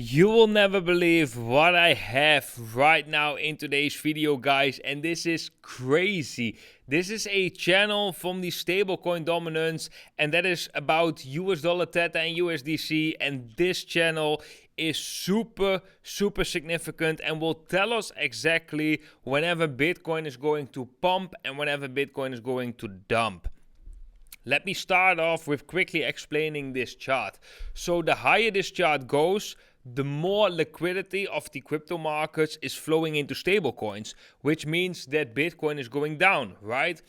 You will never believe what I have right now in today's video, guys, and this is crazy. This is a channel from the stablecoin dominance, and that is about US dollar Theta and USDC, and this channel is super significant and will tell us exactly whenever Bitcoin is going to pump and whenever Bitcoin is going to dump. Let me start off with quickly explaining this chart. So the higher this chart goes, the more liquidity of the crypto markets is flowing into stablecoins, which means that Bitcoin is going down, right?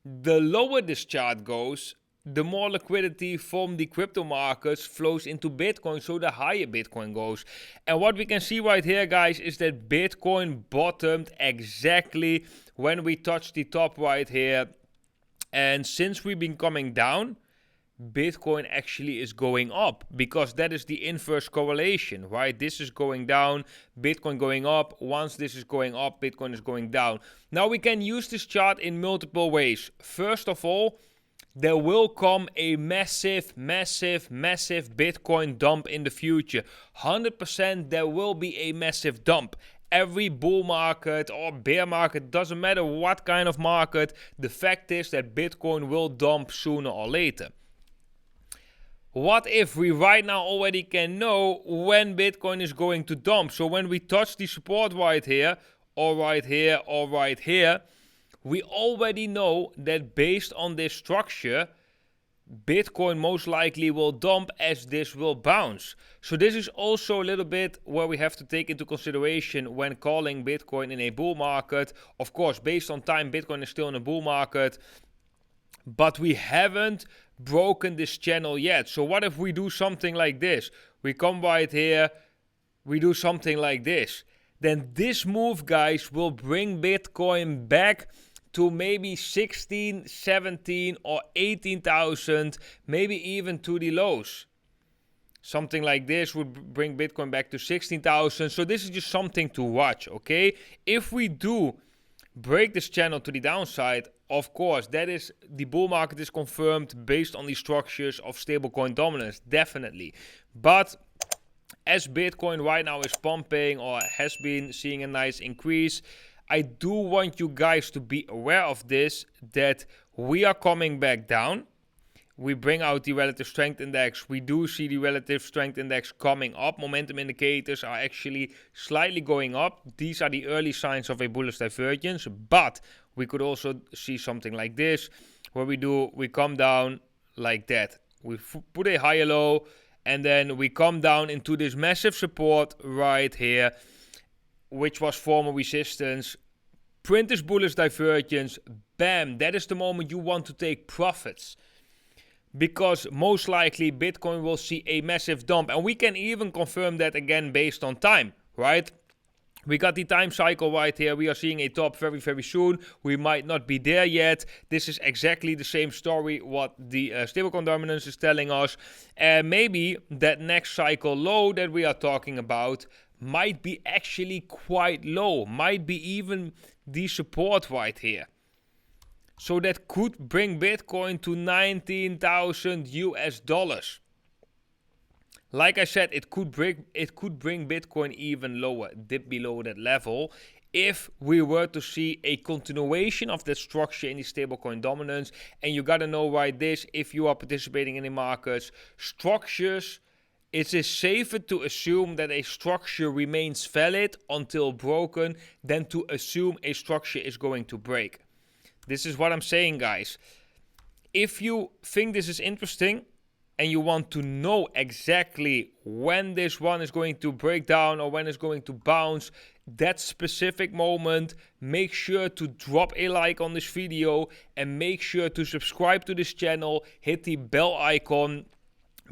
The lower this chart goes, the more liquidity from the crypto markets flows into Bitcoin, so the higher Bitcoin goes. And what we can see right here, guys, is that Bitcoin bottomed exactly when we touched the top right here. And since we've been coming down, Bitcoin actually is going up, because that is the inverse correlation, right? This is going down, Bitcoin going up. Once this is going up, Bitcoin is going down. Now we can use this chart in multiple ways. First of all, there will come a massive Bitcoin dump in the future. 100% there will be a massive dump. Every bull market or bear market, doesn't matter what kind of market, the fact is that Bitcoin will dump sooner or later. What if we right now already can know when Bitcoin is going to dump? So when we touch the support right here, or right here, or right here, we already know that based on this structure, Bitcoin most likely will dump as this will bounce. So this is also a little bit where we have to take into consideration when calling Bitcoin in a bull market. Of course, based on time, Bitcoin is still in a bull market, but we haven't broken this channel yet. So what if we do something like this? We come right here, we do something like this. Then this move, guys, will bring Bitcoin back to maybe 16, 17 or 18,000, maybe even to the lows. Something like this would bring Bitcoin back to 16,000. So this is just something to watch, okay? If we do break this channel to the downside, of course, that is, the bull market is confirmed based on the structures of stablecoin dominance, definitely. But as Bitcoin right now is pumping or has been seeing a nice increase, I do want you guys to be aware of this, that we are coming back down. We bring out the relative strength index. We do see the relative strength index coming up. Momentum indicators are actually slightly going up. These are the early signs of a bullish divergence. But we could also see something like this, where we come down like that. We put a higher low, and then we come down into this massive support right here, which was former resistance. Print this bullish divergence. Bam. That is the moment you want to take profits, because most likely Bitcoin will see a massive dump. And we can even confirm that again based on time, right? We got the time cycle right here. We are seeing a top very soon. We might not be there yet. This is exactly the same story what the stablecoin dominance is telling us. And maybe that next cycle low that we are talking about might be actually quite low. Might be even the support right here. So that could bring Bitcoin to 19,000 US dollars. Like I said, it could bring Bitcoin even lower, dip below that level, if we were to see a continuation of that structure in the stablecoin dominance. And you gotta know right this, if you are participating in the markets, structures, it is safer to assume that a structure remains valid until broken than to assume a structure is going to break. This is what I'm saying, guys. If you think this is interesting and you want to know exactly when this one is going to break down or when it's going to bounce, that specific moment, make sure to drop a like on this video and make sure to subscribe to this channel, hit the bell icon,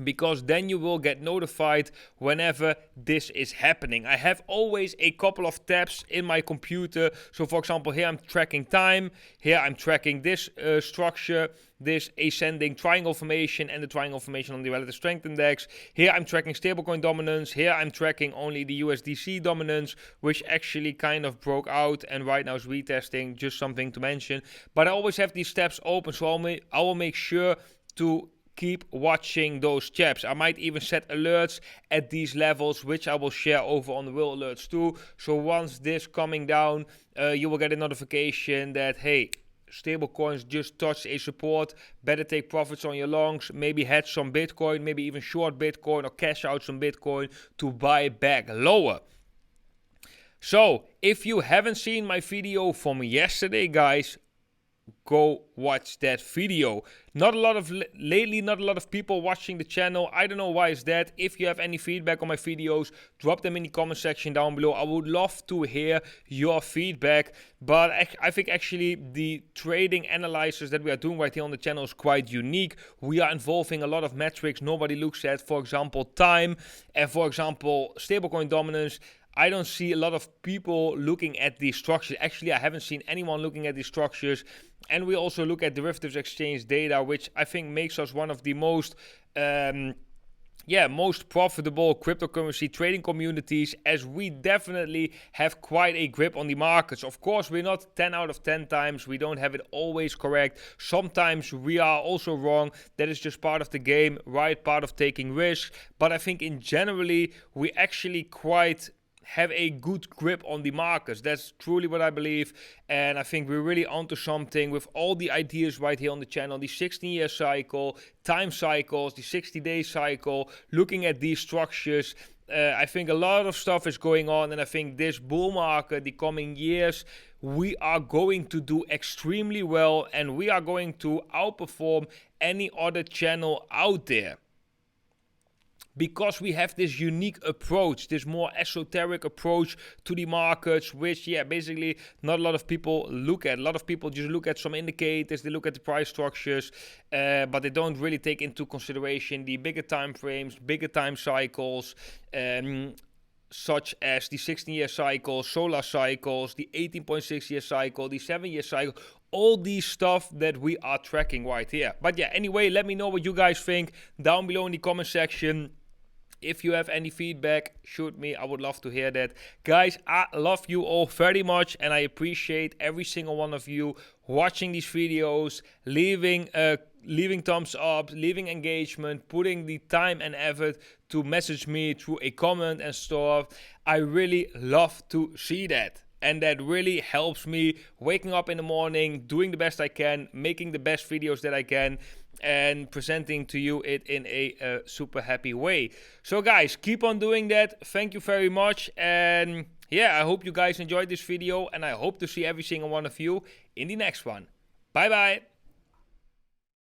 because then you will get notified whenever this is happening. I have always a couple of tabs in my computer. So for example, here I'm tracking time. Here I'm tracking this structure, this ascending triangle formation and the triangle formation on the relative strength index. Here I'm tracking stablecoin dominance. Here I'm tracking only the USDC dominance, which actually kind of broke out and right now is retesting, just something to mention. But I always have these tabs open, so I will make sure to keep watching those chaps. I might even set alerts at these levels, which I will share over on the WhaleAlerts too. So once this coming down, you will get a notification that, hey, stablecoins just touched a support, better take profits on your longs, maybe hedge some Bitcoin, maybe even short Bitcoin or cash out some Bitcoin to buy back lower. So if you haven't seen my video from yesterday, guys, go watch that video. Not a lot of people watching the channel. I don't know why is that. If you have any feedback on my videos, drop them in the comment section down below. I would love to hear your feedback. But I think actually the trading analysis that we are doing right here on the channel is quite unique. We are involving a lot of metrics nobody looks at. For example, time and for example, stablecoin dominance. I don't see a lot of people looking at these structures. Actually, I haven't seen anyone looking at these structures. And we also look at derivatives exchange data, which I think makes us one of the most most profitable cryptocurrency trading communities, as we definitely have quite a grip on the markets. Of course, we're not 10 out of 10 times. We don't have it always correct. Sometimes we are also wrong. That is just part of the game, right? Part of taking risks. But I think in generally, we actually quite have a good grip on the markets. That's truly what I believe, and I think we're really onto something with all the ideas right here on the channel. The 16-year cycle, time cycles, the 60-day cycle, looking at these structures. I think a lot of stuff is going on, and I think this bull market, the coming years, we are going to do extremely well, and we are going to outperform any other channel out there. Because we have this unique approach, this more esoteric approach to the markets, which, basically not a lot of people look at. A lot of people just look at some indicators, they look at the price structures, but they don't really take into consideration the bigger time frames, bigger time cycles, such as the 16-year cycle, solar cycles, the 18.6-year cycle, the 7-year cycle, all these stuff that we are tracking right here. But anyway, let me know what you guys think down below in the comment section. If you have any feedback, shoot me. I would love to hear that. Guys, I love you all very much, and I appreciate every single one of you watching these videos, leaving thumbs up, leaving engagement, putting the time and effort to message me through a comment and stuff. I really love to see that. And that really helps me waking up in the morning, doing the best I can, making the best videos that I can, and presenting to you it in a super happy way. So guys, keep on doing that. Thank you very much. And I hope you guys enjoyed this video, and I hope to see every single one of you in the next one. Bye bye.